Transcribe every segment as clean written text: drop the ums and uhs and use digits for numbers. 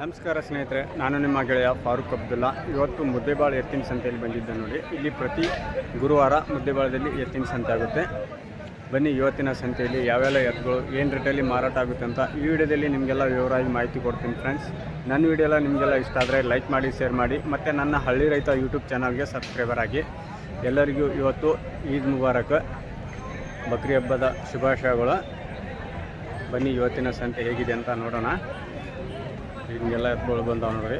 ನಮಸ್ಕಾರ ಸ್ನೇಹಿತರೆ, ನಾನು ನಿಮ್ಮ ಗೆಳೆಯ ಫಾರೂಕ್ ಅಬ್ದುಲ್ಲಾ. ಇವತ್ತು ಮುದ್ದೇಬಾಳ ಎತ್ತಿನ ಸಂತೆಯಲ್ಲಿ ಬಂದಿದ್ದೆ ನೋಡಿ. ಇಲ್ಲಿ ಪ್ರತಿ ಗುರುವಾರ ಮುದ್ದೇಬಾಳದಲ್ಲಿ ಎತ್ತಿನ ಸಂತೆ ಆಗುತ್ತೆ. ಬನ್ನಿ, ಇವತ್ತಿನ ಸಂತೆಯಲ್ಲಿ ಯಾವೆಲ್ಲ ಎತ್ತುಗಳು ಏನು ರೇಟಲ್ಲಿ ಮಾರಾಟ ಆಗುತ್ತೆ ಅಂತ ಈ ವಿಡಿಯೋದಲ್ಲಿ ನಿಮಗೆಲ್ಲ ವಿವರವಾಗಿ ಮಾಹಿತಿ ಕೊಡ್ತೀನಿ ಫ್ರೆಂಡ್ಸ್. ನನ್ನ ವಿಡಿಯೋ ಎಲ್ಲ ನಿಮಗೆಲ್ಲ ಇಷ್ಟ ಆದರೆ ಲೈಕ್ ಮಾಡಿ, ಶೇರ್ ಮಾಡಿ, ಮತ್ತು ನನ್ನ ಹಳ್ಳಿ ರೈತ ಯೂಟ್ಯೂಬ್ ಚಾನಲ್ಗೆ ಸಬ್ಸ್ಕ್ರೈಬರ್ ಆಗಿ. ಎಲ್ಲರಿಗೂ ಇವತ್ತು ಈದ್ ಮುಬಾರಕ್, ಬಕ್ರಿ ಹಬ್ಬದ ಶುಭಾಶಯಗಳು. ಬನ್ನಿ, ಇವತ್ತಿನ ಸಂತೆ ಹೇಗಿದೆ ಅಂತ ನೋಡೋಣ. ಹಿಂಗೆಲ್ಲ ಎತ್ತುಗಳು ಬಂದಾವ ನೋಡ್ರಿ,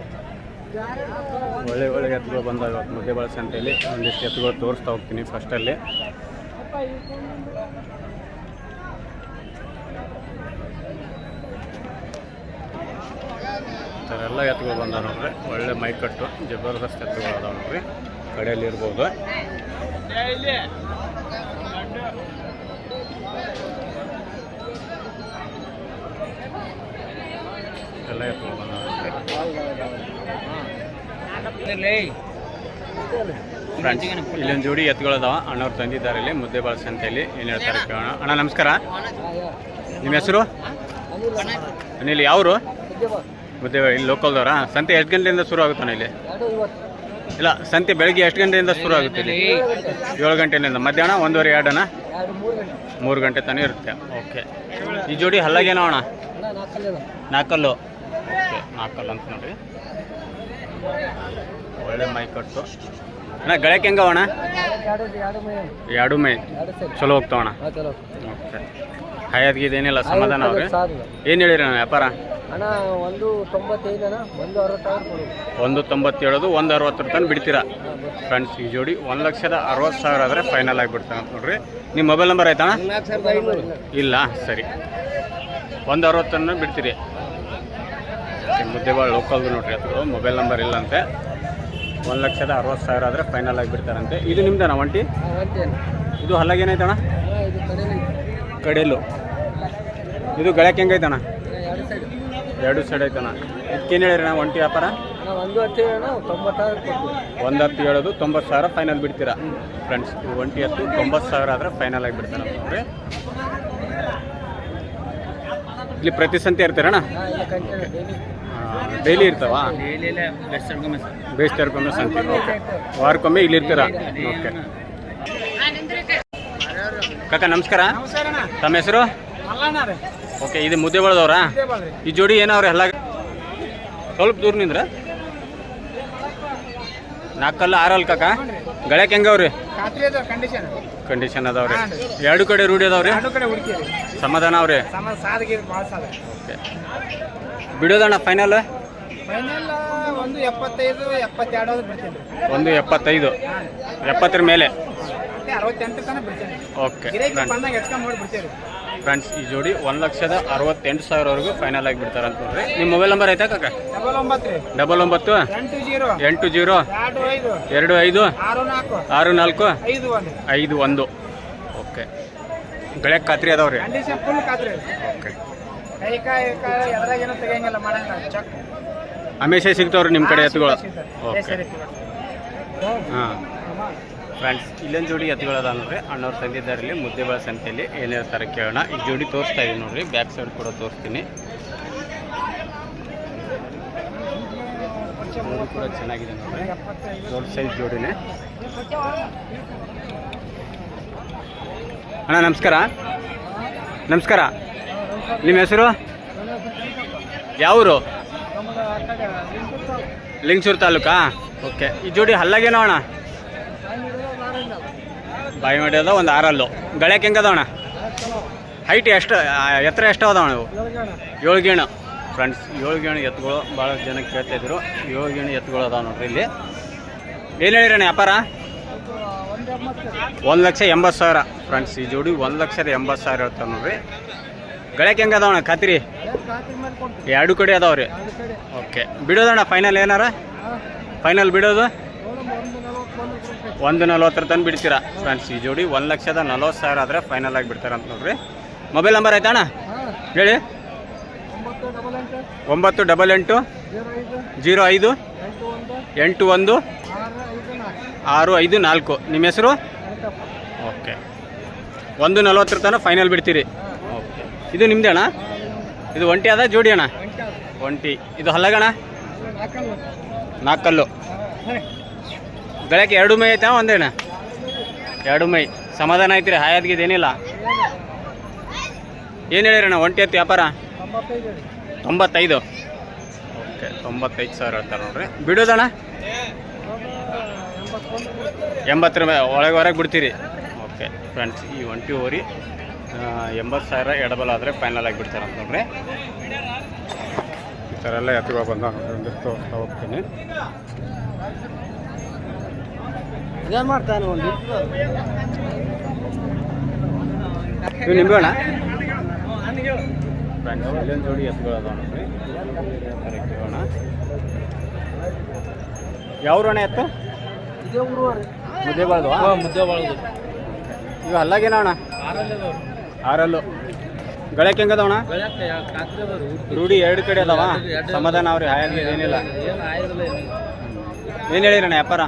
ಒಳ್ಳೆ ಒಳ್ಳೆ ಎತ್ತುಗಳು ಬಂದಾವ ಇವತ್ತು ಮುದ್ದೇಬಾಳ ಸಂತೆಯಲ್ಲಿ. ಒಂದಿಷ್ಟು ಎತ್ತುಗಳು ತೋರಿಸ್ತಾ ಹೋಗ್ತೀನಿ. ಫಸ್ಟಲ್ಲಿ ಎಲ್ಲ ಎತ್ತುಗಳು ಬಂದಾವ ನೋಡ್ರಿ, ಒಳ್ಳೆ ಮೈಕಟ್ಟು ಜಬರ್ದಸ್ತ್ ಎತ್ತುಗಳು ಅದಾವ ನೋಡ್ರಿ. ಕಡೆಯಲ್ಲಿ ಇರ್ಬೋದು. ಎಲ್ಲ ಎತ್ತುಗಳು ಬಂದಾವ ಫ್ರೆಂಡ್ಸ್. ಇಲ್ಲೊಂದು ಜೋಡಿ ಎತ್ತುಗಳದಾವ, ಅಣ್ಣವ್ರು ತಂದಿದ್ದಾರೆ ಇಲ್ಲಿ ಮುದ್ದೇಬಾಳ ಸಂತೆಯಲ್ಲಿ. ಏನು ಹೇಳ್ತಾರೆ ಕೇಳೋಣ. ಅಣ್ಣ ನಮಸ್ಕಾರ, ನಿಮ್ಮ ಹೆಸರು? ಅನಿಲ್. ಯಾವರು? ಮುದ್ದೇಬಾಳ, ಇಲ್ಲಿ ಲೋಕಲ್ದವ್ರಾ? ಸಂತೆ ಎಷ್ಟು ಗಂಟೆಯಿಂದ ಶುರು ಆಗುತ್ತಾನೆ ಇಲ್ಲಿ? ಇಲ್ಲ, ಸಂತೆ ಬೆಳಗ್ಗೆ ಎಷ್ಟು ಗಂಟೆಯಿಂದ ಶುರು ಆಗುತ್ತೆ ಇಲ್ಲಿ? 7 ಗಂಟೆಯಿಂದ. ಮಧ್ಯಾಹ್ನ 1:30, 2 3 ಗಂಟೆ ತನಕ ಇರುತ್ತೆ. ಓಕೆ. ಈ ಜೋಡಿ ಹಲ್ಲಾಗೇನೋ ಅಣ್ಣ? ನಾಲ್ಕಲ್ಲು. ಓಕೆ, ನಾಲ್ಕಲ್ಲು ಅಂತ ನೋಡಿ. ಒಳ್ಳೆ ಮೈ ಕಟ್ಟು ಅಣ್ಣ. ಗಳಕ್ಕೆ ಹೆಂಗವಣ್ಣ? 2 ಮೈ ಚಲೋ ಹೋಗ್ತಾವಣ್ಣ. ಓಕೆ. ಹೈಯಾದ್ಗಿದೇನಿಲ್ಲ, ಸಮಾಧಾನ ಅವ್ರಿ? ಏನು ಹೇಳಿರಿ ಅಣ್ಣ ವ್ಯಾಪಾರ? 197, 160 ತನಕ ಬಿಡ್ತೀರಾ ಫ್ರೆಂಡ್ಸ್. ಈ ಜೋಡಿ 1,60,000 ಆದರೆ ಫೈನಲ್ ಆಗಿಬಿಡ್ತಾನೆ ಅಂತ ನೋಡ್ರಿ. ನಿಮ್ಮ ಮೊಬೈಲ್ ನಂಬರ್ ಆಯ್ತಣ್ಣ? ಇಲ್ಲ, ಸರಿ. 160 ತನಕ ಬಿಡ್ತೀರಿ. ಮುದ್ದೇಬಾಳ ಲೋಕಲ್ದು ನೋಡ್ರಿ ಅದು. Mobile number ಇಲ್ಲಂತೆ. 1,60,000 ಆದರೆ ಫೈನಲ್ ಆಗಿಬಿಡ್ತಾರಂತೆ. ಇದು ನಿಮ್ದಣ್ಣ ಒಂಟಿ? ಇದು ಹಲ್ಲಾಗೇನೈತಣ್ಣ? ಕಡೆಯಲ್ಲು. ಇದು ಗಳಕ್ಕೆ ಹೆಂಗೈತಣ್ಣ? 2 ಸೈಡ್ ಐತಣ್ಣ. ಇದಕ್ಕೇನು ಹೇಳಿರಿ ನಾವು ಒಂಟಿ ವ್ಯಾಪಾರ? 110 ಹೇಳೋದು, 90,000 ಫೈನಲ್ ಬಿಡ್ತೀರಾ ಫ್ರೆಂಡ್ಸ್. ಒಂಟಿ ಎತ್ತು 90,000 ಆದರೆ ಫೈನಲ್ ಆಗಿಬಿಡ್ತಾನೆ ನೋಡ್ರಿ. ಇಲ್ಲಿ ಪ್ರತಿ ಸಂತೆ ಇರ್ತೀರಣ್ಣ? ಡೈಲಿ ಇರ್ತಾವ? ಬೇಸ್ತಿರ್ಕೊಮ್ಮೆ ಸಂತೆ. ವಾರಕ್ಕೊಮ್ಮೆ ಇಲ್ಲಿ ಇರ್ತೀರಾ? ಓಕೆ. ಕಾಕ ನಮಸ್ಕಾರ, ತಮ್ಮ ಹೆಸರು? ಓಕೆ. ಇದು ಮುದ್ದೇಬಾಳದವ್ರಾ? ಈ ಜೋಡಿ ಏನವ್ರಿ? ಎಲ್ಲ ಸ್ವಲ್ಪ ದೂರ ನಿಂದ್ರ. 4 6 ಕಾಕ. ಗಳಕ್ಕೆ ಹೆಂಗವ್ರಿ? ಕಂಡೀಷನ್ ಅದಾವ್ರಿ. 2 ಕಡೆ ರೂಢಿ ಅದಾವ್ರಿ? ಸಮಾಧಾನ ಅವ್ರಿ? ಓಕೆ. ಬಿಡೋದಣ್ಣ ಫೈನಲ್? 175, 70 ಮೇಲೆ. ಓಕೆ ಫ್ರೆಂಡ್ಸ್, ಈ ಜೋಡಿ 1,68,000ವರೆಗೂ ಫೈನಲ್ ಆಗಿ ಬಿಡ್ತಾರೆ ಅಂತ ನೋಡ್ರಿ. ನಿಮ್ಮ ಮೊಬೈಲ್ ನಂಬರ್ ಐತಾ ಕಾಕ? 99 80 25 64 51. ಓಕೆ. ಗಳಕ್ಕೆ ಖಾತ್ರಿ ಅದಾವ್ರಿ? ಓಕೆ. ಹಮೇಶೆ ಸಿಗ್ತಾವ್ರಿ ನಿಮ್ಮ ಕಡೆ ಎತ್ತುಗಳು? ಓಕೆ. ಹಾಂ ಫ್ರೆಂಡ್ಸ್, ಇಲ್ಲೊಂದು ಜೋಡಿ ಎತ್ತುಗಳದ ನೋಡ್ರಿ, ಅಣ್ಣವ್ರು ತಂದಿದ್ದಾರೆ ಇಲ್ಲಿ ಮುದ್ದೇಬಾಳ ಸಂತೆಯಲ್ಲಿ. ಏನು ಹೇಳ್ತಾರೆ ಕೇಳೋಣ. ಈ ಜೋಡಿ ತೋರಿಸ್ತಾ ಇದೀನಿ ನೋಡ್ರಿ, ಬ್ಯಾಕ್ ಸೈಡ್ ಕೂಡ ತೋರಿಸ್ತೀನಿ. ಕೂಡ ಚೆನ್ನಾಗಿದೆ ನೋಡ್ರಿ, ದೊಡ್ಡ ಸೈಜ್ ಜೋಡಿನೇ. ಅಣ್ಣ ನಮಸ್ಕಾರ. ನಮಸ್ಕಾರ, ನಿಮ್ಮ ಹೆಸರು? ಯಾವರು? ಲಿಂಗಸೂರು ತಾಲೂಕಾ? ಓಕೆ. ಈ ಜೋಡಿ ಹಲ್ಲಾಗೇನೋ ಅಣ್ಣ? ಬಾಯಿ ಮಾಡ್ಯದ, ಒಂದು 6 ಹಲ್ಲು. ಗಳಕ್ಕೆ ಹೆಂಗದ ಅಣ್ಣ? ಹೈಟ್ ಎಷ್ಟು, ಎತ್ತರ ಎಷ್ಟು ಅದಾವ ನಾವು? 7 ಗೇಣು ಫ್ರೆಂಡ್ಸ್. 7 ಗೇಣು ಎತ್ತುಗಳು ಭಾಳ ಜನ ಕೇಳ್ತಾಯಿದ್ರು. 7 ಗೇಣು ಎತ್ತುಗಳು ಅದಾವ ನೋಡ್ರಿ ಇಲ್ಲಿ. ಏನು ಹೇಳಿರಣ್ಣ ವ್ಯಾಪಾರ? 1,80,000 ಫ್ರೆಂಡ್ಸ್. ಈ ಜೋಡಿ 1,80,000 ಹೇಳ್ತಾರೆ ನೋಡ್ರಿ. ಗಳಕ್ಕೆ ಹೆಂಗೆ ಅದಾವಣ್ಣ ಖಾತ್ರಿ? 2 ಕಡೆ ಅದಾವ್ರಿ. ಓಕೆ. ಬಿಡೋದಣ್ಣ ಫೈನಲ್? ಏನಾರ ಫೈನಲ್ ಬಿಡೋದು 140 ತನಕ ಬಿಡ್ತೀರಾ ಫ್ರೆಂಡ್ಸ್. ಈ ಜೋಡಿ 1,40,000 ಆದರೆ ಫೈನಲ್ ಆಗಿ ಬಿಡ್ತಾರೆ ಅಂತ ನೋಡ್ರಿ. ಮೊಬೈಲ್ ನಂಬರ್ ಆಯ್ತಾ ಅಣ್ಣ? ಹೇಳಿ. 988 05 81 654. ನಿಮ್ಮ ಹೆಸರು? ಓಕೆ. 140 ತನಕ ಫೈನಲ್ ಬಿಡ್ತೀರಿ. ಓಕೆ. ಇದು ನಿಮ್ಮದೇ ಅಣ್ಣ? ಇದು ಒಂಟಿ ಅದ ಜೋಡಿ ಅಣ್ಣ? ಒಂಟಿ. ಇದು ಹಲ್ಲಗಣ ನಾಲ್ಕಲ್ಲು. ಗಳಕ್ಕೆ ಎರಡು ಮೈ ಐತೆ ಒಂದೇಣ? ಎರಡು ಮೈ. ಸಮಾಧಾನ ಐತ್ರಿ? ಹಾಯಾದ್ಗಿದೇನಿಲ್ಲ? ಏನು ಹೇಳಿರಣ್ಣ ಒಂಟಿ ಎತ್ತು ವ್ಯಾಪಾರ? 95. ಓಕೆ, 95,000 ಹೇಳ್ತಾರೆ ನೋಡ್ರಿ. ಬಿಡೋದಣ್ಣ 80 ರೂಪಾಯಿ ಹೊರಗೆ ಬಿಡ್ತೀರಿ? ಓಕೆ ಫ್ರೆಂಡ್ಸ್, ಈ ಒಂಟಿ ಹೋರಿ 80,000 ಎಡಬಲ ಆದರೆ ಫೈನಲ್ ಆಗಿ ಬಿಡ್ತಾರೆ ಅಂತ ನೋಡ್ರಿ. ಈ ಥರ ಎಲ್ಲ ಎತ್ತುಗಳು ಬಂದ ಒಂದಿಷ್ಟು ತೋರಿಸ್ತಾ ಹೋಗ್ತೀನಿ. ಏನು ಮಾಡ್ತಾನೆ ಒಂದು ಇವು ನಿಂಬೆಣ್ಣ ಫ್ರೆಂಡ್ಸ್, ಇಲ್ಲೊಂದು ಜೋಡಿ ಎತ್ತುಗಳು ಅದಾವ ನೋಡ್ರಿ. ಕೇಳೋಣ, ಯಾವ ಅಣ್ಣ ಎತ್ತು? ಮುದ್ದೇಬಾಳ್ದು. ಇವು ಹಲ್ಲಾಗೇನ ಅಣ್ಣ? 6 ಗಳಕ್ಕೆ ಹೆಂಗದವಣ? ರೂಢಿ ಎರಡು ಕಡೆ ಅದಾವ. ಸಮಾಧಾನ ಅವ್ರಿ? ಹಾಯಾಗಿ ಏನಿಲ್ಲ? ಏನು ಹೇಳಿರಣ್ಣ ವ್ಯಾಪಾರ?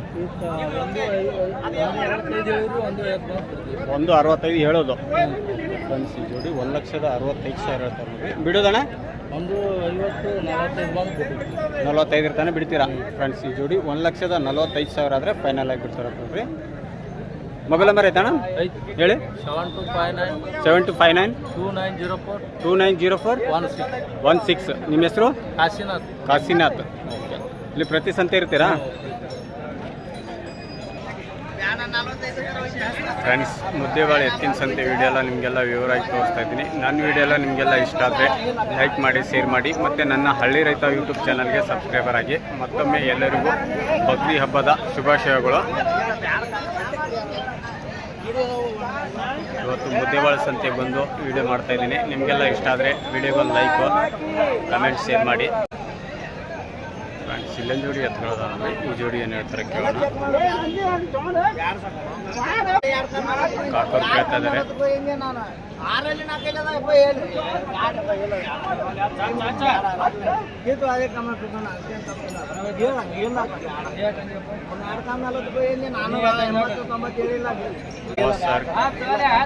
165 ಹೇಳೋದು ಫ್ರೆಂಡ್ಸ್. ಈ ಜೋಡಿ 1,65,000 ಹೇಳ್ತಾರೆ ನೋಡ್ರಿ. ಬಿಡೋದಣ್ಣ 45 ತನಕ ಬಿಡ್ತೀರಾ ಫ್ರೆಂಡ್ಸ್? ಈ ಜೋಡಿ 1,45,000 ಆದರೆ ಫೈನಲ್ ಆಗಿ ಬಿಡ್ತಾರೆ ನೋಡ್ರಿ. ಮೊಬೈಲ್ ನಂಬರ್ ಐತಣ್ಣ ಹೇಳಿ? 7259 2904 16. ನಿಮ್ಮ ಹೆಸರು? ಕಾಶಿನಾಥ್. ಓಕೆ, ಇಲ್ಲಿ ಪ್ರತಿ ಸಂತೆ ಇರ್ತೀರಾ ಫ್ರೆಂಡ್ಸ್? ಮುದ್ದೇಬಾಳೆ ಎತ್ತಿನ ಸಂತೆ ವಿಡಿಯೋ ಎಲ್ಲ ನಿಮಗೆಲ್ಲ ವಿವರವಾಗಿ ತೋರಿಸ್ತಾ ಇದ್ದೀನಿ. ನನ್ನ ವಿಡಿಯೋ ಎಲ್ಲ ನಿಮಗೆಲ್ಲ ಇಷ್ಟ ಆದರೆ ಲೈಕ್ ಮಾಡಿ, ಶೇರ್ ಮಾಡಿ, ಮತ್ತು ನನ್ನ ಹಳ್ಳಿ ರೈತ ಯೂಟ್ಯೂಬ್ ಚಾನಲ್ಗೆ ಸಬ್ಸ್ಕ್ರೈಬರ್ ಆಗಿ. ಮತ್ತೊಮ್ಮೆ ಎಲ್ಲರಿಗೂ ಬಕ್ರಿ ಹಬ್ಬದ ಶುಭಾಶಯಗಳು. ಇವತ್ತು ಮುದ್ದೇಬಾಳೆ ಸಂತೆ ಬಂದು ವಿಡಿಯೋ ಮಾಡ್ತಾ ಇದ್ದೀನಿ. ನಿಮಗೆಲ್ಲ ಇಷ್ಟ ಆದರೆ ವಿಡಿಯೋಗೊಂದು ಲೈಕು, ಕಮೆಂಟ್, ಶೇರ್ ಮಾಡಿ ಫ್ರೆಂಡ್ಸ್. ಇಲ್ಲೊಂದು ಜೋಡಿ ಎತ್ತುಗಳದ ನೋಡಿ. ಈ ಜೋಡಿ ಏನು ಹೇಳ್ತಾರೆ ಕೇಳೋಣ. ಕಾಕೋರು ಕೇಳ್ತಾ ಇದ್ದಾರೆ.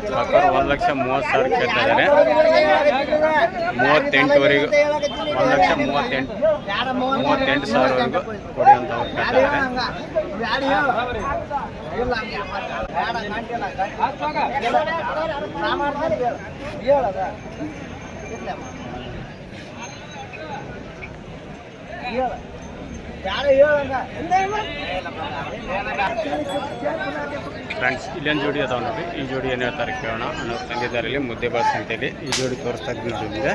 ಕಾಕೋರು 1,30,000 ಕೇಳ್ತಾ ಇದ್ದಾರೆ. 38ವರೆಗೂ 1,38,000ವರೆಗೂ ಕೊಡಿ ಅಂತ ಅವ್ರು ಕೇಳ್ತಾ ಇದ್ದಾರೆ. ಫ್ರೆಂಡ್ಸ್, ಇಲ್ಲೊಂದು ಜೋಡಿ ಅದಾವ ನೋಡಿ. ಈ ಜೋಡಿ ಏನು ಹೇಳ್ತಾರೆ ಕೇಳೋಣ. ಅನ್ನೋ ತಂದಿದ್ದಾರೆ ಇಲ್ಲಿ ಮುದ್ದೇಬಾಳೆ ಸಂತೆಯಲ್ಲಿ. ಈ ಜೋಡಿ ತೋರಿಸ್ತಾ ಇದ್ದೀನಿ ಜೋಡಿದೆ.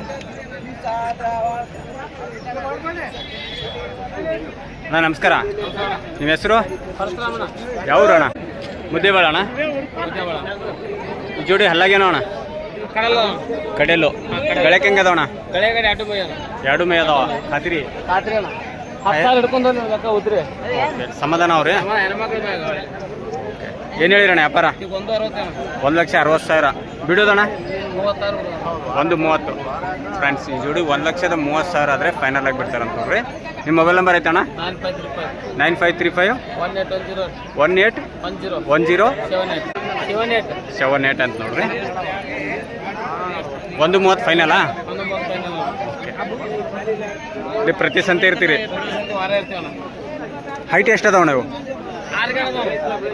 ಅಣ್ಣ ನಮಸ್ಕಾರ, ನಿಮ್ಮ ಹೆಸರು? ಯಾವ್ರು ಅಣ್ಣ? ಮುದ್ದೇಬಾಳ ಅಣ್ಣ. ಈ ಜೋಡಿ ಹಲ್ಲಾಗೇನೋ ಅಣ್ಣ? ಕಡೆಯಲ್ಲು. ಗಳಕ್ಕೆ ಹೆಂಗೆ ಅದಾವಣ್ಣ? ಎರಡು ಮೈ ಅದಾವ. ಖಾತ್ರಿ? ಸಮಾಧಾನ ಅವ್ರಿ? ಏನು ಹೇಳಿರಣ್ಣ ವ್ಯಾಪಾರ? 1,60,000. ಬಿಡೋದಣ್ಣ 1,30,000 ಫ್ರೆಂಡ್ಸ್. ಈ ಜೋಡಿ 1,30,000 ಆದರೆ ಫೈನಲ್ ಆಗಿ ಬಿಡ್ತಾರಂತ ನೋಡ್ರಿ. ನಿಮ್ಮ ಮೊಬೈಲ್ ನಂಬರ್ ಐತಣ್ಣ? 9535 181078 ಅಂತ ನೋಡ್ರಿ. 1,30,000 ಫೈನಲಾ? ಓಕೆ, ಇಲ್ಲಿ ಪ್ರತಿ ಸಂತೆ ಇರ್ತೀರಿ? ಹೈಟ್ ಎಷ್ಟು ಅದಾವಣ್ಣ ಇವು?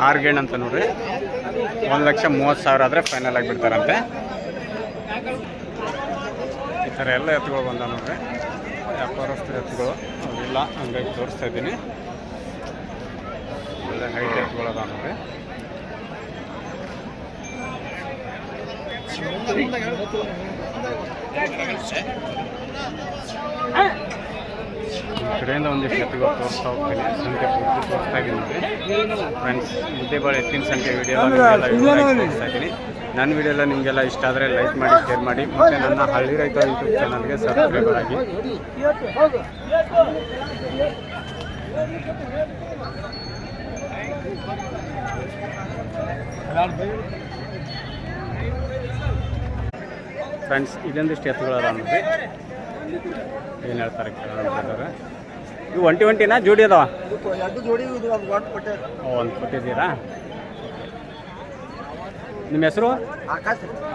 6 ಗೇಣ್ ಅಂತ ನೋಡ್ರಿ. 1,30,000 ಆದರೆ ಫೈನಲ್ ಆಗಿ ಬಿಡ್ತಾರಂತೆ. ಈ ಥರ ಎಲ್ಲ ಎತ್ತುಗಳು ಬಂದ ನೋಡ್ರಿ. ವ್ಯಾಪಾರಸ್ಥರ ಎತ್ತುಗಳು ಅವಿಲ್ಲ, ಹಂಗಾಗಿ ತೋರಿಸ್ತಾ ಇದ್ದೀನಿ. ಒಳ್ಳೆ ಹೈಟ್ ಎತ್ತುಗಳು ಅದಾವ ನೋಡ್ರಿ. ಈ ಕಡೆಯಿಂದ ಒಂದಿಷ್ಟು ಎತ್ತುಗಳು ತೋರಿಸ್ತಾ ಹೋಗ್ತೀನಿ. ಸಂಖ್ಯೆ ಪೂರ್ತಿ ತೋರಿಸ್ತಾ ಇದ್ದೀನಿ ನೋಡಿ ಫ್ರೆಂಡ್ಸ್. ಮುದ್ದೇಬಾಳೆ ಎತ್ತಿನ ಸಂಖ್ಯೆ ವಿಡಿಯೋ ತೋರಿಸ್ತಾ ಇದ್ದೀನಿ. ನನ್ನ ವಿಡಿಯೋ ಎಲ್ಲ ನಿಮಗೆಲ್ಲ ಇಷ್ಟ ಆದರೆ ಲೈಕ್ ಮಾಡಿ, ಶೇರ್ ಮಾಡಿ, ಮತ್ತು ನನ್ನ ಹಳ್ಳಿ ರೈತ ಯೂಟ್ಯೂಬ್ ಚಾನಲ್ಗೆ ಸಬ್ಸ್ಕ್ರೈಬರ್ ಆಗಿ. ಫ್ರೆಂಡ್ಸ್, ಇದೊಂದಿಷ್ಟು ಎತ್ತುಗಳು ಅದಾವ ನೋಡ್ರಿ. ಏನು ಹೇಳ್ತಾರೆ ಕೇಳೋಣ. ಇವು ಒಂಟಿನಾ ಜೋಡಿ ಅದಾವ? ಒಂದು ಕೊಟ್ಟಿದ್ದೀರಾ? ನಿಮ್ಮ ಹೆಸರು?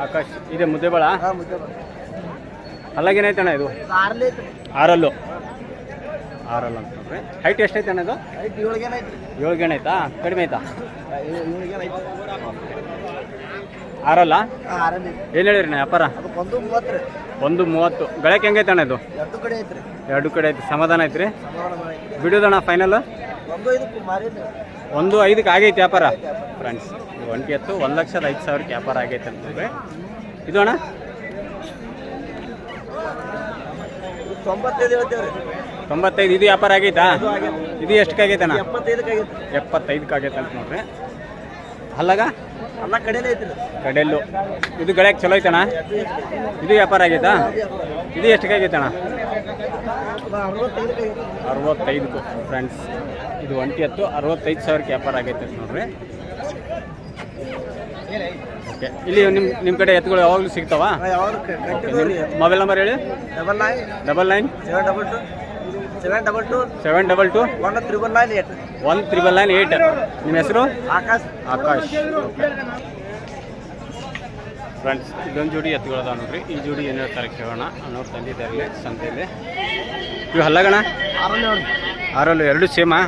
ಆಕಾಶ್. ಇದೆ ಮುದ್ದೇಬಾಳ? ಅಲ್ಲಾಗೇನೈತಣ್ಣ ಇದು? 6 ಆರಲ್ಲ ಅಂತ ನೋಡ್ರಿ. ಹೈಟ್ ಎಷ್ಟೈತೆ ಅಣ್ಣ ಇದು? 7 ಗೇನ್ ಐತ್ರಿ. 7 ಗೇಣ್ ಐತಾ? ಕಡಿಮೆ ಐತಾ? 7 ಗೇನ್ ಐತಿ. ಆರಲ್ಲ? ಆರಲ್ಲಿ ಏನು ಹೇಳಿರಿ ನಾ ವ್ಯಾಪಾರ? ಅದು 130 ರೀ. 130. ಗಳಕ್ಕೆ ಹೆಂಗೈತೆ ಅಣ್ಣ ಇದು? 2 ಕಡೆ ಐತ್ರಿ. 2 ಕಡೆ ಐತಿ. ಸಮಾಧಾನ ಐತ್ರಿ? ಸಮಾಧಾನ ಐತಿ. ಬಿಡೋದಣ್ಣ ಫೈನಲ್? 1.5 ಮಾರಿದ್ರಿ. 1.5 ಆಗೈತೆ ವ್ಯಾಪಾರ ಫ್ರೆಂಡ್ಸ್. ಒಂಟಿ ಎತ್ತು 1,05,000 ವ್ಯಾಪಾರ ಆಗೈತೆ ಅಂತಂದ್ರೆ ಇದು ಅಣ್ಣ 95 ಹೇಳ್ತೇವ್ರಿ. 95. ಇದು ವ್ಯಾಪಾರ ಆಗೈತಾ? ಇದು ಎಷ್ಟಕ್ಕೆ ಆಗೈತೆ ಅಣ್ಣ? 75 ಆಗೈತಿ. 75 ಆಗೈತೆ ಅಂತ ನೋಡ್ರಿ. ಅಲ್ಲಾಗ ಅಲ್ಲ ಕಡೆನೇ ಐತ್ರಿ. ಕಡೆಯಲ್ಲು ಇದು ಗಳಕ್ಕೆ ಚಲೋ ಐತಣ್ಣ? ಇದು ವ್ಯಾಪಾರ ಆಗೈತಾ? ಇದು ಎಷ್ಟಕ್ಕೆ ಆಗೈತೆ ಅಣ್ಣ? 65 ಫ್ರೆಂಡ್ಸ್. ಇದು ಒಂಟಿ ಎತ್ತು 65,000 ವ್ಯಾಪಾರ ಆಗೈತೆ ಅಂತ ನೋಡ್ರಿ. ಓಕೆ, ಇಲ್ಲಿ ನಿಮ್ಮ ಕಡೆ ಎತ್ತುಗಳು ಯಾವಾಗಲೂ ಸಿಗ್ತಾವ? ಮೊಬೈಲ್ ನಂಬರ್ ಹೇಳಿ. 99 722 1998 ನಿಮ್ಮ ಹೆಸರು? ಆಕಾಶ್. ಫ್ರೆಂಡ್ಸ್, ಇದೊಂದು ಜೋಡಿ ಎತ್ತುಗಳದ ನೋಡ್ರಿ. ಈ ಜೋಡಿ ಏನು ಹೇಳ್ತಾರೆ ಕೇಳೋಣ. ಅನ್ನೋರು ತಂದಿದ್ದಾರೆ ಸಂತೆಯಲ್ಲಿ. ಇವು ಹಲ್ಲಗಣ? ಆರಲ್ಲು 2 ಸೇಮಾ?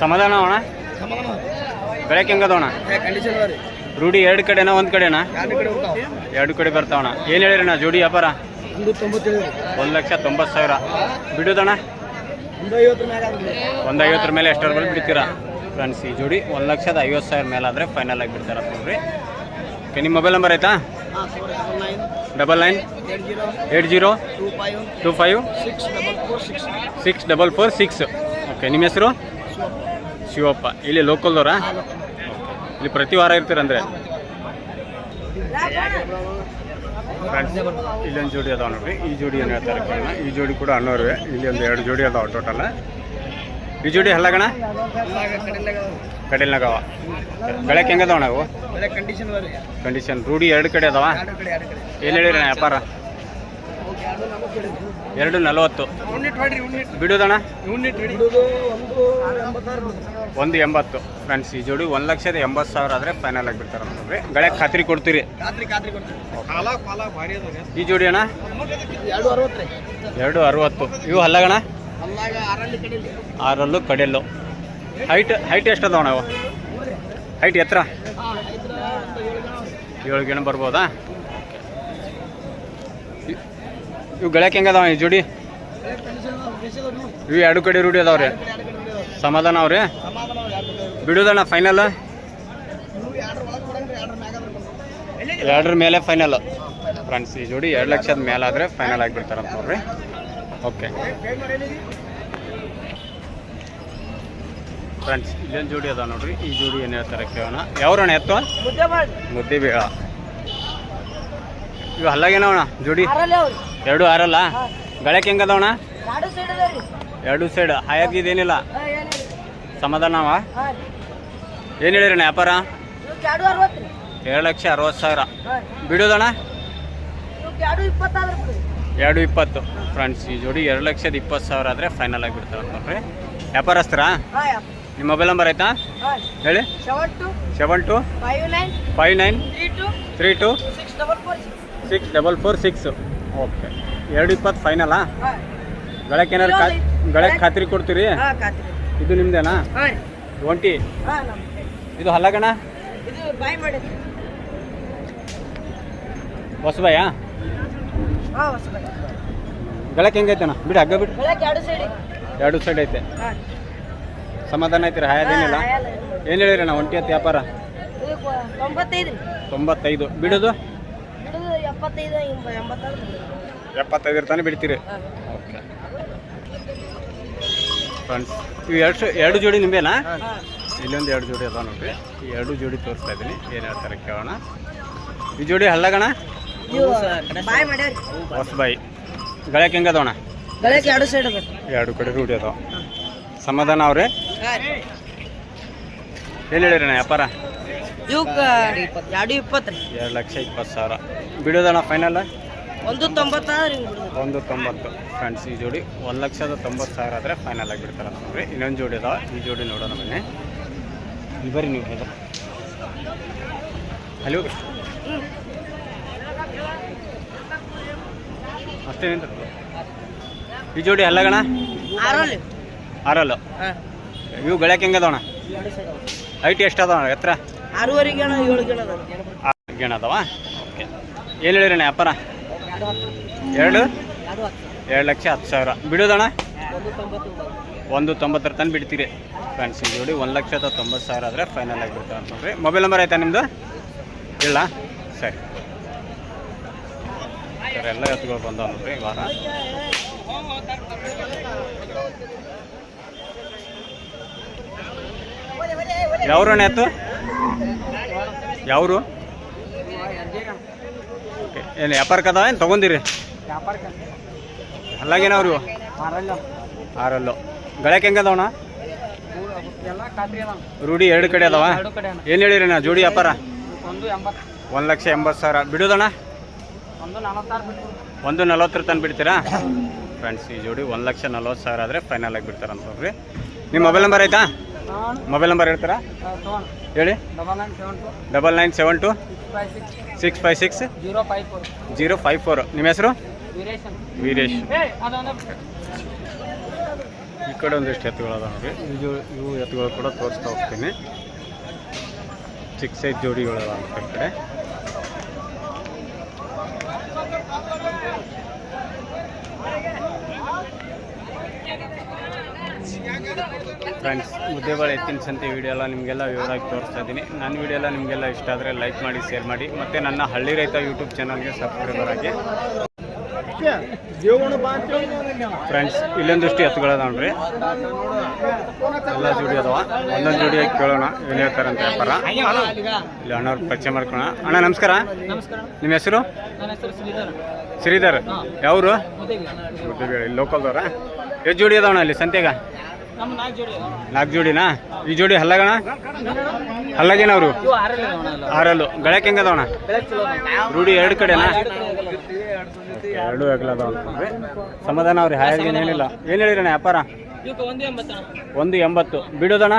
ಸಮಾಧಾನ ಅಣ್ಣ? ಬೆಳಕ್ಕೆ ಹೆಂಗದವಣ? ರೂಢಿ 2 ಕಡೆನಾ 1 ಕಡೆನಾ? 2 ಕಡೆ ಬರ್ತಾವಣ. ಏನು ಹೇಳಿರಣ್ಣ ಜೋಡಿ ವ್ಯಾಪಾರ? 1,90,000. ಬಿಡೋದಣ್ಣ 150 ಮೇಲೆ ಎಷ್ಟರ ಬಿಡ್ತೀರಾ ಫ್ರೆಂಡ್ಸ್? ಈ ಜೋಡಿ 1,50,000 ಮೇಲಾದರೆ ಫೈನಲ್ ಆಗಿ ಬಿಡ್ತಾರ ನೋಡ್ರಿ. ಓಕೆ, ನಿಮ್ಮ ಮೊಬೈಲ್ ನಂಬರ್ ಆಯ್ತಾ? 99 80 25 6446. ಓಕೆ, ನಿಮ್ಮ ಹೆಸರು? ಶಿವಪ್ಪ. ಇಲ್ಲಿ ಲೋಕಲ್ದವ್ರಾ? ಇಲ್ಲಿ ಪ್ರತಿ ವಾರ ಇರ್ತೀರಂದ್ರೆ ಫ್ರೆಂಡ್ಸ್. ಇಲ್ಲೊಂದು ಜೋಡಿ ಅದಾವ ನೋಡ್ರಿ. ಈ ಜೋಡಿ ಏನು ಹೇಳ್ತಾರೆ ಕೇಳೋಣ. ಈ ಜೋಡಿ ಕೂಡ ಅನ್ನೋರು. ಇಲ್ಲಿ ಒಂದು 2 ಜೋಡಿ ಅದಾವ ಟೋಟಲ್. ಈ ಜೋಡಿ ಹಲ್ಲಗಣ? ಕಡೆಲ್ನಾಗವ. ಬೆಳಕ್ಕೆ ಹೆಂಗದವ ನಾವು? ಕಂಡೀಷನ್ ರೂಢಿ 2 ಕಡೆ ಅದಾವ. ಏನು ಹೇಳಿರಿ ವ್ಯಾಪಾರ? 240. ಬಿಡೋದಣ್ಣ 180 ಫ್ರೆಂಡ್ಸ್. ಈ ಜೋಡಿ 1,80,000 ಆದರೆ ಫೈನಲ್ ಆಗಿ ಬಿಡ್ತಾರೆ ನೋಡ್ರಿ. ಗಳಕ್ಕೆ ಖಾತ್ರಿ ಕೊಡ್ತೀರಿ? ಈ ಜೋಡಿ ಅಣ್ಣ 260. ಇವು ಹಲ್ಲಗಣ? 6 ಕಡೆಯಲ್ಲು. ಹೈಟ್ ಎಷ್ಟು ಅದಾವ ನಾವು? ಹೈಟ್ ಎತ್ತರ 7 ಗೇಣು ಬರ್ಬೋದಾ? ಇವು ಗಳಕ್ಕೆ ಹೆಂಗದಾವ ಈ ಜೋಡಿ? ಇವು 2 ಕಡೆ ರೂಢಿ ಅದಾವ್ರಿ. ಸಮಾಧಾನ ಅವ್ರಿ? ಬಿಡೋದಣ್ಣ ಫೈನಲ್? 2 ಮೇಲೆ ಫೈನಲ್ ಫ್ರೆಂಡ್ಸ್. ಈ ಜೋಡಿ 2 ಲಕ್ಷದ ಮೇಲಾದರೆ ಫೈನಲ್ ಆಗಿಬಿಡ್ತಾರಂತ ನೋಡ್ರಿ. ಓಕೆ ಫ್ರೆಂಡ್ಸ್, ಇಲ್ಲೊಂದು ಜೋಡಿ ಅದಾವ ನೋಡ್ರಿ. ಈ ಜೋಡಿ ಏನು ಹೇಳ್ತಾರೆ ಕೇಳೋಣ. ಯಾವ್ರಣ್ಣ ಎತ್ತು? ಮುದ್ದೇಬೇಳ. ಇವು ಹಲ್ಲಾಗೇನವಣ್ಣ ಜೋಡಿ? 2 ಆರಲ್ಲ? ಗಳಕ್ಕೆ ಹೆಂಗದವಣ್ಣ? 2 ಸೈಡ್ ಹಾಯಾಗಿದೇನಿಲ್ಲ. ಸಮಾಧಾನವ? ಏನು ಹೇಳಿರಣ್ಣ ವ್ಯಾಪಾರ? 2,60,000. ಬಿಡೋದಣ್ಣ 220 ಫ್ರೆಂಡ್ಸ್. ಈ ಜೋಡಿ 2,20,000 ಆದರೆ ಫೈನಲ್ ಆಗಿಬಿಡ್ತಾರೆ ನೋಡ್ರಿ. ವ್ಯಾಪಾರಸ್ಥರಾ? ನಿಮ್ಮ ಮೊಬೈಲ್ ನಂಬರ್ ಆಯ್ತಾ ಹೇಳಿ? 72 59 32 6446. ಓಕೆ, 220 ಫೈನಲಾ? ಗಳಕ್ಕೆ ಏನಾರು ಗಳಕ್ಕೆ ಖಾತ್ರಿ ಕೊಡ್ತೀರಿ? ಇದು ನಿಮ್ದೇನಾ ಒಂಟಿ? ಇದು ಹಲ್ಲಗಣ? ಹೊಸಬಾಯ? ಗಳಕ್ಕೆ ಹೆಂಗೈತೆಣ್ಣ? ಬಿಡಿ ಹಗ್ಗ ಬಿಡಿ. 2 ಸೈಡ್ ಐತೆ. ಸಮಾಧಾನ ಐತಿರಿ? ಹಾಯದೇನಿಲ್ಲ? ಏನು ಹೇಳಿರಣ್ಣ ಒಂಟಿ ಎತ್ತು ವ್ಯಾಪಾರ? 95. ಬಿಡೋದು 75 ಇರ್ತಾನೆ ಬಿಡ್ತೀರಿ? ಓಕೆ ಫ್ರೆಂಡ್ಸ್, ಇವು 2 ಜೋಡಿ ನಿಂಬೇನಾ? ಇಲ್ಲೊಂದು 2 ಜೋಡಿ ಅದಾವ ನೋಡ್ರಿ. ಈ 2 ಜೋಡಿ ತೋರಿಸ್ತಾ ಇದ್ದೀನಿ. ಏನು ಹೇಳ್ತಾರೆ ಕೇಳೋಣ. ಈ ಜೋಡಿ ಹಲ್ಲಗಣ? ಹೊಸಬಾಯಿ. ಗಳಕ್ಕೆ ಹೆಂಗದವಣ? 2 ಕಡೆ ರೂಢಿ ಅದಾವ. ಸಮಾಧಾನ ಅವ್ರೆ? ಏನು ಹೇಳಿರಣ್ಣ ವ್ಯಾಪಾರ? 2,20,000. ಬಿಡೋದಣ್ಣ ಫೈನಲ್? 190 ಫ್ರೆಂಡ್ಸ್. ಈ ಜೋಡಿ 1,90,000 ಆದರೆ ಫೈನಲ್ ಆಗಿಬಿಡ್ತಾರೆ ನೋಡ್ರಿ. ಇನ್ನೊಂದು ಜೋಡಿ ಅದಾವ. ಈ ಜೋಡಿ ನೋಡೋಣ ಬನ್ನಿ. ಇಲ್ಲಿ ಬರ್ರಿ ನೀವು. ಹೇಳ ಅಲ್ಲಿ ಹೋಗಿ. ಅಷ್ಟೇನಿಂತ ಈ ಜೋಡಿ ಅಲ್ಲಗಣ ಆರಲ್ಲು ಇವು ಗಳಕ್ಕೆ ಹೆಂಗದವಣ ಐಟಿ ಎಷ್ಟು ಅದಾವ ಎತ್ತರ 6.5 ಗೇಣ 7 ಗೇಣ ಅದಾವ. 6 ಗೇಣ ಅದಾವ. ಓಕೆ ಏನು ಹೇಳಿರಣ್ಣ ವ್ಯಾಪಾರ? 2,10,000 ಬಿಡೋದಣ್ಣ 190 ತನಕ ಬಿಡ್ತೀರಿ ಫ್ರೆಂಡ್ಸ್. ಈ ಜೋಡಿ 1,90,000 ಆದರೆ ಫೈನಲ್ ಆಗಿಬಿಡ್ತಾರೆ ಅಂತ ನೋಡ್ರಿ. ಮೊಬೈಲ್ ನಂಬರ್ ಆಯ್ತಾ ನಿಮ್ಮದು? ಇಲ್ಲ ಸರಿ ಸರ್. ಎಲ್ಲ ಎತ್ತುಗಳು ಬಂದಾವ ನೋಡ್ರಿ ಈ ವಾರ. ಯಾವ್ರಣ್ಣ ಎತ್ತು? ಯಾವರು? ಓಕೆ ಏನು ವ್ಯಾಪಾರಕ್ಕದ ಏನು ತೊಗೊಂಡಿರಿ? ಅಲ್ಲಾಗೇನವ್ರು ಆರಲ್ಲು ಗಳಕ್ಕೆ ಹೆಂಗದವಣ? ರೂಢಿ 2 ಕಡೆ ಅದಾವ. ಏನು ಹೇಳಿರಿ ನಾ ಜೋಡಿ ವ್ಯಾಪಾರ? 1,80,000 ಬಿಡೋದಣ್ಣ? 1,40,000 ತನಕ ಬಿಡ್ತೀರಾ ಫ್ರೆಂಡ್ಸ್. ಈ ಜೋಡಿ 1,40,000 ಆದರೆ ಫೈನಲ್ ಆಗಿ ಬಿಡ್ತಾರಂತ ನೋಡ್ರಿ. ನಿಮ್ಮ ಮೊಬೈಲ್ ನಂಬರ್ ಆಯ್ತಾ? ಮೊಬೈಲ್ ನಂಬರ್ ಹೇಳ್ತಾರಾ ಹೇಳಿ? 9972 656 054. ನಿಮ್ಮ ಹೆಸರು? ವೀರೇಶ್. ಈ ಕಡೆ ಒಂದಿಷ್ಟು ಎತ್ತುಗಳು ಅದಾವ ನೋಡ್ರಿ. ಇವು ಎತ್ತುಗಳು ಕೂಡ ತೋರಿಸ್ತಾ ಹೋಗ್ತೀನಿ. ಚಿಕ್ಕ ಸೈಜ್ ಜೋಡಿಗಳು ಅದಾವ ಈ ಕಡೆ. ಫ್ರೆಂಡ್ಸ್ ಮುದ್ದೇಬಾಳ ಎತ್ತಿನ ಸಂತೆ ವಿಡಿಯೋ ಎಲ್ಲ ನಿಮಗೆಲ್ಲ ವಿವರವಾಗಿ ತೋರಿಸ್ತಾ ಇದ್ದೀನಿ. ನನ್ನ ವಿಡಿಯೋ ಎಲ್ಲ ನಿಮಗೆಲ್ಲ ಇಷ್ಟ ಆದರೆ ಲೈಕ್ ಮಾಡಿ, ಶೇರ್ ಮಾಡಿ, ಮತ್ತು ನನ್ನ ಹಳ್ಳಿ ರೈತ ಯೂಟ್ಯೂಬ್ ಚಾನಲ್ಗೆ ಸಬ್ಸ್ಕ್ರೈಬರ್ ಆಗಿ. ಫ್ರೆಂಡ್ಸ್ ಇಲ್ಲೊಂದಿಷ್ಟು ಎತ್ತುಗಳದ ನೋಡ್ರಿ. ಎಲ್ಲ ಜೋಡಿ ಅದಾವ. ಒಂದೊಂದು ಜೋಡಿಯಾಗಿ ಕೇಳೋಣ ಏನು ಹೇಳ್ತಾರಂತ ವ್ಯಾಪಾರ. ಇಲ್ಲಿ ಅಣ್ಣವ್ರ ಪರಿಚಯ ಮಾಡ್ಕೋಣ. ಅಣ್ಣ ನಮಸ್ಕಾರ. ನಿಮ್ಮ ಹೆಸರು? ಶ್ರೀಧರ್. ಯಾವರು? ಮುದ್ದೇಬೇಳೆ ಲೋಕಲ್ದವ್ರ. ಎಷ್ಟು ಜೋಡಿ ಅದಾವಣ್ಣ ಅಲ್ಲಿ ಸಂತೆಗ? 4 ಜೋಡಿನಾ? ಈ ಜೋಡಿ ಹಲ್ಲಗಣ? ಹಲ್ಲಗೇನವ್ರು? ಆರಲ್ಲು ಗಳಕ್ಕೆ ಹೆಂಗದವಣ? ರೂಢಿ 2 ಕಡೆನಾ? 2 ಅಗಲದಾವ ಅಂತಂದ್ರೆ ಸಮಾಧಾನ ಅವ್ರಿ. ಹಾಯಾಗಿ ಏನಿಲ್ಲ. ಏನು ಹೇಳಿರಣ್ಣ ವ್ಯಾಪಾರ? 180 ಬಿಡೋದಣ್ಣ?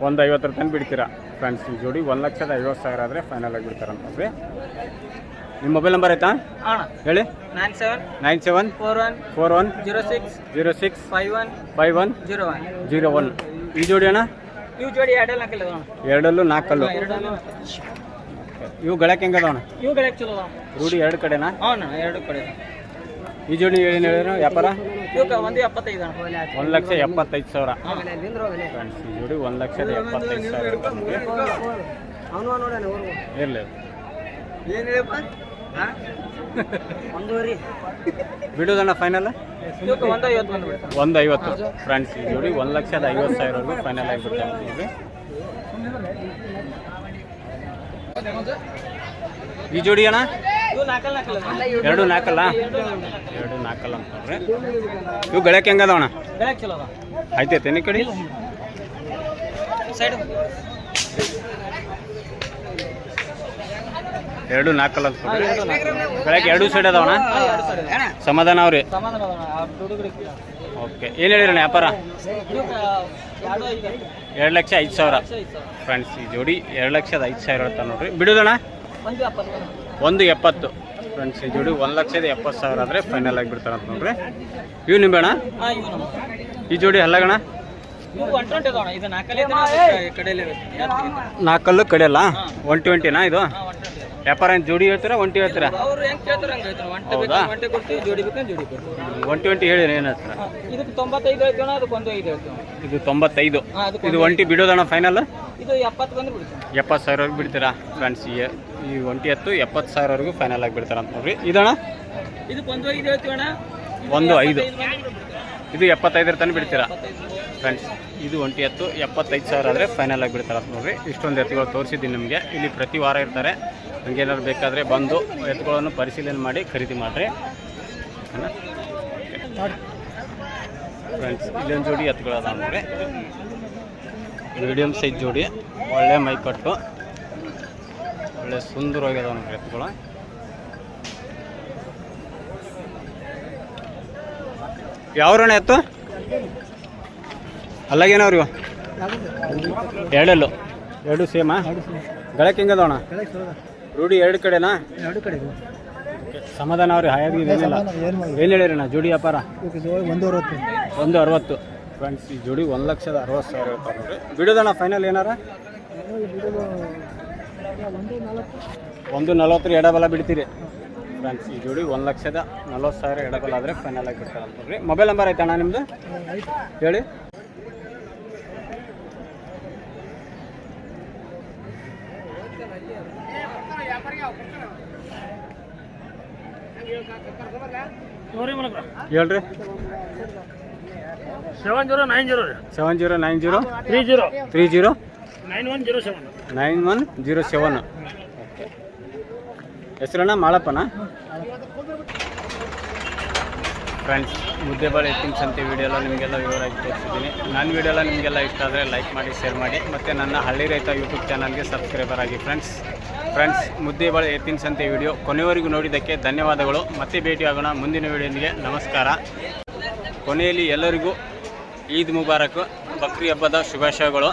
150 ತನಕ ಬಿಡ್ತೀರಾ ಫ್ರೆಂಡ್ಸ್. ಈ ಜೋಡಿ 1,50,000 ಆದರೆ ಫೈನಲ್ ಆಗಿ ಬಿಡ್ತಾರಂತಂದ್ರೆ. ನಿಮ್ಮ ಮೊಬೈಲ್ ನಂಬರ್ ಆಯ್ತಾ ಹೇಳಿ? 974141 06 5101. ಈ ಜೋಡಿ ಅಣ್ಣ? ಎರಡಲ್ಲೂ 4 ಇವು ಗಳಕ್ಕೆ ಹೆಂಗದವಣ? ರೂಢಿ 2 ಕಡೆನಾ? 2 ಕಡೆ. ಈ ಜೋಡಿ ಏನು ಹೇಳಿದ್ರು ವ್ಯಾಪಾರ? 1,75,000. ಫ್ರೆಂಡ್ಸ್ ಈ ಜೋಡಿ 1,75,000 ಇರಲಿ. ಬಿಡೋದಣ್ಣ ಫೈನಲ್? 150 ಫ್ರೆಂಡ್ಸ್. ಈ ಜೋಡಿ 1,50,000 ಫೈನಲ್ ಆಗಿಬಿಡ್ತಾರೆ. ಈ ಜೋಡಿ ಅಣ್ಣ? 2 ನಾಲ್ಕಲ್ಲ? 2 ನಾಲ್ಕಲ್ಲ ಅಂತ ನೋಡ್ರಿ. ಇವು ಗಳಕ್ಕೆ ಹೆಂಗದವಣ? ಆಯ್ತೈತೆ ಈ ಕಡೆ? ಎರಡು ನಾಲ್ಕಲ್ಲ ಅಂತ ಗಳಕ್ಕೆ 2 ಸೈಡ್ ಅದಾವಣ? ಸಮಾಧಾನ ಅವ್ರಿ. ಓಕೆ ಏನು ಹೇಳಿರಣ್ಣ ವ್ಯಾಪಾರ? 2,05,000 ಫ್ರೆಂಡ್ಸ್. ಈ ಜೋಡಿ 2,05,000 ಹೇಳ್ತಾರೆ ನೋಡ್ರಿ. ಬಿಡೋದಣ್ಣ? 170 ಫ್ರೆಂಡ್ಸ್. ಈ ಜೋಡಿ 1,70,000 ಆದರೆ ಫೈನಲ್ ಆಗಿ ಬಿಡ್ತಾರಂತ ನೋಡ್ರಿ. ಇವು ನಿಂಬೆಣ್ಣ? ಈ ಜೋಡಿ ಹಲ್ಲಗಣ? 4 ಕಡೆಯಲ್ಲ? 120ನಾ ಇದು ವ್ಯಾಪಾರ? ಜೋಡಿ ಹೇಳ್ತೀರಾ 120 ಹೇಳ್ತೀರಾ? ಹೌದಾ? 120 ಹೇಳಿ ಏನು ಹೇಳ್ತೀರಾ? ಇದು 95. ಇದು 1 ಬಿಡೋದಣ್ಣ ಫೈನಲ್? 70,000 ಬಿಡ್ತೀರಾ ಫ್ರೆಂಡ್ಸ್. ಈ 1 70,000 ಫೈನಲ್ ಆಗಿ ಬಿಡ್ತಾರ ಅಂತ ನೋಡ್ರಿ. ಇದಣ್ಣ? 1,5. ಇದು 75 ತನಕ ಬಿಡ್ತೀರಾ ಫ್ರೆಂಡ್ಸ್. ಇದು 1 75,000 ಆದರೆ ಫೈನಲ್ ಆಗಿ ಬಿಡ್ತಾರೆ ಅಂತ ನೋಡ್ರಿ. ಇಷ್ಟೊಂದು ಎತ್ತುಗಳು ತೋರಿಸಿದ್ದೀನಿ ನಿಮಗೆ. ಇಲ್ಲಿ ಪ್ರತಿ ವಾರ ಇರ್ತಾರೆ. ಹಂಗೇನಾದ್ರು ಬೇಕಾದರೆ ಬಂದು ಎತ್ತುಗಳನ್ನು ಪರಿಶೀಲನೆ ಮಾಡಿ ಖರೀದಿ ಮಾಡಿರಿ ಫ್ರೆಂಡ್ಸ್. ಇಲ್ಲೊಂದು ಜೋಡಿ ಎತ್ತುಗಳು ಅದಾವ ನೋಡ್ರಿ. ಮೀಡಿಯಮ್ ಸೈಜ್ ಜೋಡಿ, ಒಳ್ಳೆ ಮೈಕಟ್ಟು, ಒಳ್ಳೆ ಸುಂದರವಾಗಿದಾವ ನೋಡ್ರಿ ಎತ್ತುಗಳು. ಯಾವ್ರಣ್ಣ ಎತ್ತು? ಅಲ್ಲಾಗೇನವ್ರಿ? 2 ಸೇಮಾ? ಗಳಕ್ಕೆ ಹೆಂಗದವಣ? ರೂಢಿ 2 ಕಡೆನಾ? 2 ಕಡೆ. ಸಮಾಧಾನ ಅವ್ರಿ ಹಾಯಾಗಿ ಏನಿಲ್ಲ ಏನು ಹೇಳಿರಣ್ಣ ಜೋಡಿ ವ್ಯಾಪಾರ 160 ಫ್ರೆಂಡ್ಸ್ ಈ ಜೋಡಿ 1,60,000 ಹೇಳ್ತಾರೆ ನೋಡ್ರಿ ಬಿಡೋದಣ್ಣ ಫೈನಲ್ ಏನಾರ 140 ಎಡಬಲ ಬಿಡ್ತೀರಿ ಫ್ರೆಂಡ್ಸ್ ಈ ಜೋಡಿ 1,40,000 ಎಡಬಲ ಆದರೆ ಫೈನಲ್ ಆಗಿ ಬಿಡ್ತಾರೆ ಅಂತ ನೋಡ್ರಿ ಮೊಬೈಲ್ ನಂಬರ್ ಐತಣ್ಣ ನಿಮ್ಮದು ಹೇಳಿ ಹೇಳ್ರಿ 7090 30 9107 ಹೆಸರಣ್ಣ ಮಾಳಪ್ಪನ ಫ್ರೆಂಡ್ಸ್ ಮುದ್ದೇಬಾಳೆ ಎತ್ತಿನ ಸಂತೆ ವಿಡಿಯೋ ಎಲ್ಲ ನಿಮಗೆಲ್ಲ ವಿವರವಾಗಿ ತೋರಿಸಿದ್ದೀನಿ ನನ್ನ ವಿಡಿಯೋ ಎಲ್ಲ ನಿಮಗೆಲ್ಲ ಇಷ್ಟ ಆದರೆ ಲೈಕ್ ಮಾಡಿ ಶೇರ್ ಮಾಡಿ ಮತ್ತು ನನ್ನ ಹಳ್ಳಿ ರೈತ ಯೂಟ್ಯೂಬ್ ಚಾನಲ್ಗೆ ಸಬ್ಸ್ಕ್ರೈಬರ್ ಆಗಿ ಫ್ರೆಂಡ್ಸ್ ಮುದ್ದೇಬಾಳೆ ಎತ್ತಿನ ಸಂತೆ ವಿಡಿಯೋ ಕೊನೆಯವರೆಗೂ ನೋಡಿದ್ದಕ್ಕೆ ಧನ್ಯವಾದಗಳು ಮತ್ತೆ ಭೇಟಿಯಾಗೋಣ ಮುಂದಿನ ವಿಡಿಯೋನಿಗೆ ನಮಸ್ಕಾರ ಕೊನೆಯಲ್ಲಿ ಎಲ್ಲರಿಗೂ ಈದ್ ಮುಬಾರಕ್ ಬಕ್ರಿ ಹಬ್ಬದ ಶುಭಾಶಯಗಳು